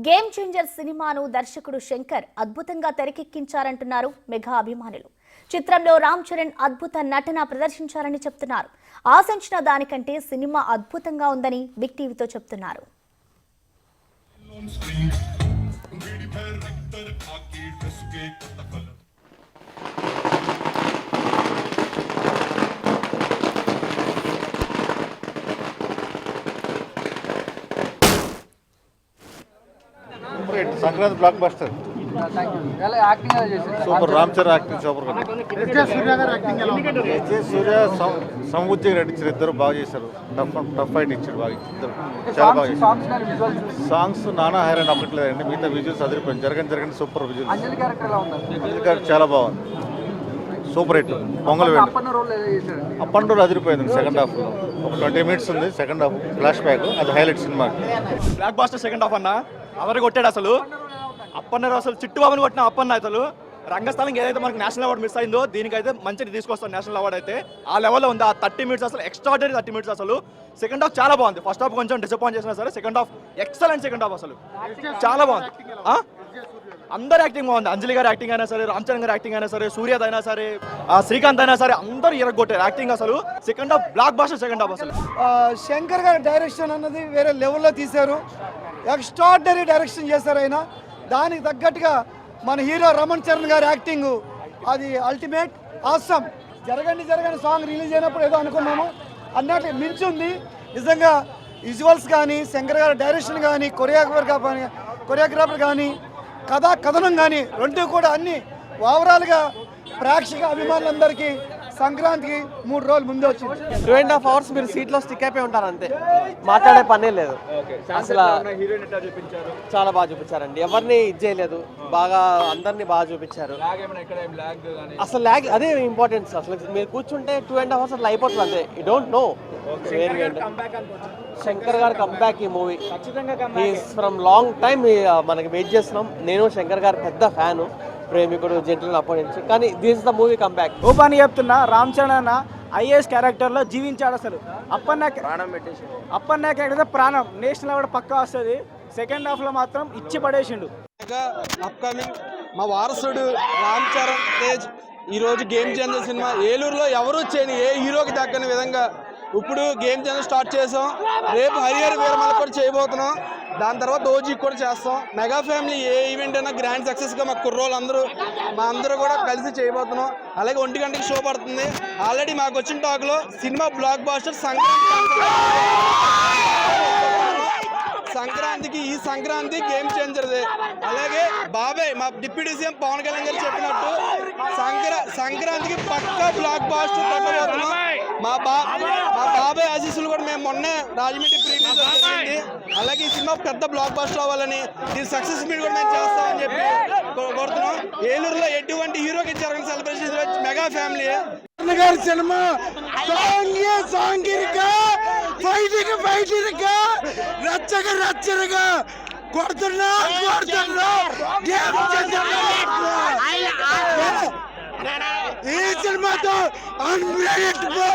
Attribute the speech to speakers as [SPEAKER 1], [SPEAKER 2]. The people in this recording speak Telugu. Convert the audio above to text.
[SPEAKER 1] గేమ్ చేంజర్ సినిమాను దర్శకుడు శంకర్ అద్భుతంగా తెరకెక్కించారంటున్నారు మెగా అభిమానులు. చిత్రంలో రామ్ చరణ్ అద్భుత నటన ప్రదర్శించారని చెప్తున్నారు. ఆశించిన దానికంటే సినిమా అద్భుతంగా ఉందని బిగ్ టీవీతో చెప్తున్నారు.
[SPEAKER 2] Sankranti blockbuster super. Ram Charan acting super. Surya Samudram నటించారు, ఇద్దరు బాగా చేశారు. టఫ్ ఫైట్ ఇచ్చారు, బాగా ఇద్దరు చాలా బాగా చేశారు. సాంగ్స్ నానా హైరాన్ అప్పట్లేదండి, మిగతా విజువల్స్ అదిరిపోయింది. జరగని సూపర్ విజువల్స్. అంజలి చాలా బాగుంది, సూపర్ హిట్. పొంగల్ వేయండి. అప్పన్ రోల్ అదిరిపోయింది. సెకండ్ హాఫ్ ఒక 20 minutes ఉంది. సెకండ్ హాఫ్ ఫ్లాష్ బ్యాక్, అది highlight cinema.
[SPEAKER 3] Blockbuster second half అన్న అవరు కొట్టాడు అసలు. అప్పన్న అసలు చిట్టుబాబుని కొట్టిన అప్పన్న అసలు రంగస్థలం ఏదైతే మనకి నేషనల్ అవార్డు మిస్ అయిందో దీనికైతే మంచిగా తీసుకొస్తాం. నేషనల్ అవార్డు అయితే ఆ లెవెల్లో ఉంది. ఆ 30 minutes అసలు ఎక్స్ట్రాడనరీ 30 minutes అసలు. సెకండ్ హాఫ్ చాలా బాగుంది. ఫస్ట్ హాఫ్ కొంచెం డిసప్పాయింట్ చేసినా సరే second half excellent. Second half అసలు చాలా బాగుంది. అందరు యాక్టింగ్ బాగుంది. అంజలి గారి యాక్టింగ్ అయినా సరే, రామ్ చరణ్ గారి యాక్టింగ్ అయినా సరే, సూర్యద్ అయినా సరే, శ్రీకాంత్ అయినా సరే, అందరూ ఇరగొట్టారు యాక్టింగ్ అసలు. Second half blockbuster second half అసలు.
[SPEAKER 4] శంకర్ గారి డైరెక్షన్ అన్నది వేరే లెవెల్లో తీశారు. ఎక్స్ట్రాడినరీ డైరెక్షన్ చేశారు ఆయన. దానికి తగ్గట్టుగా మన హీరో రమణ్ చరణ్ గారి యాక్టింగ్ అది అల్టిమేట్ ఆసమ్. జరగండి సాంగ్ రిలీజ్ అయినప్పుడు ఏదో అనుకున్నాము, అన్నట్లు మించి ఉంది నిజంగా. విజువల్స్ కానీ, శంకర్ గారి డైరెక్షన్ కానీ, కొరియోగ్రాఫర్ కానీ, కథనం కానీ రెండు కూడా అన్ని ఓవరాల్గా ప్రేక్షక అభిమానులందరికీ సంక్రాంతికి 3 రోజులు ముందే వచ్చింది.
[SPEAKER 5] 2.5 hours మీరు సీట్లో స్టిక్ అయిపోయి ఉంటారు అంతే, మాట్లాడే పనే లేదు. అసలు చాలా బాగా చూపించారండి, ఎవరిని ఇది చేయలేదు, బాగా అందరినీ బాగా చూపించారు. అసలు ల్యాగ్ అదే ఇంపార్టెన్స్. అసలు మీరు కూర్చుంటే 2.5 hours అట్లా అయిపోతుంది అంతే. You don't know. శంకర్ గారి కంబ్యాక్ ఈ మూవీ ఫ్రమ్ లాంగ్ టైమ్ మనకి వెయిట్ చేస్తున్నాం. నేను శంకర్ గారి పెద్ద ఫ్యాను, ప్రేమికుడు, జెంటిల్ అప్పటి నుంచి. కానీ this the movie comeback.
[SPEAKER 6] Open చెప్తున్నా, రామ్ చరణ్ అన్న ఐఏఎస్ క్యారెక్టర్లో జీవించాడు అసలు. అప్పన్న క్యారెక్టర్ ప్రాణం. నేషనల్ అవార్డు పక్కా వస్తుంది. సెకండ్ హాఫ్లో మాత్రం ఇచ్చి పడేసిండు.
[SPEAKER 7] అప్కమింగ్ మా వారసుడు రామ్ చరణ్ తేజ్ ఈరోజు గేమ్ చేంజర్ సినిమా ఏలూరులో ఎవరు చేయని ఏ హీరోకి దక్కని విధంగా ఇప్పుడు గేమ్ చేంజర్ స్టార్ట్ చేసాం. రేపు హరిహర వీరమల కూడా చేయబోతున్నాం. దాని తర్వాత ఓజీ కూడా చేస్తాం. మెగా ఫ్యామిలీ ఏ ఈవెంట్ అయినా గ్రాండ్ సక్సెస్గా మా కుర్రోళ్ళు అందరూ కూడా కలిసి చేయబోతున్నాం. అలాగే 1 గంటకి షో పడుతుంది. ఆల్రెడీ మాకు వచ్చిన టాక్లో సినిమా బ్లాక్ బాస్టర్ సంక్రాంతికి ఈ సంక్రాంతి గేమ్ చేంజర్దే. అలాగే బాబాయ్ మా డిప్యూటీ సీఎం పవన్ కళ్యాణ్ గారు చెప్పినట్టు సంక్రాంతికి పక్కా బ్లాక్ బాస్టర్ కొట్టబోతున్నాం. మా బాబాయ్ ఆశీస్సులు కూడా మేము మొన్నే రాజమండ్రి ప్రీలీజ్ జరిగింది. అలాగే ఈ సినిమా పెద్ద బ్లాక్ బాస్టర్ అవ్వాలని, దీని సక్సెస్ మీట్ కూడా మేము చేస్తామని చెప్పి కోరుతున్నాం. ఏలూరులో ఎటువంటి హీరోకి జరగని సెలబ్రేషన్ మెగా ఫ్యామిలీ
[SPEAKER 4] గారి సినిమా సాంఘిక ఫైటింగ్ రచ్చగా కొడుతున్నా ఈ సినిమాతో అన్బ్రేకబుల్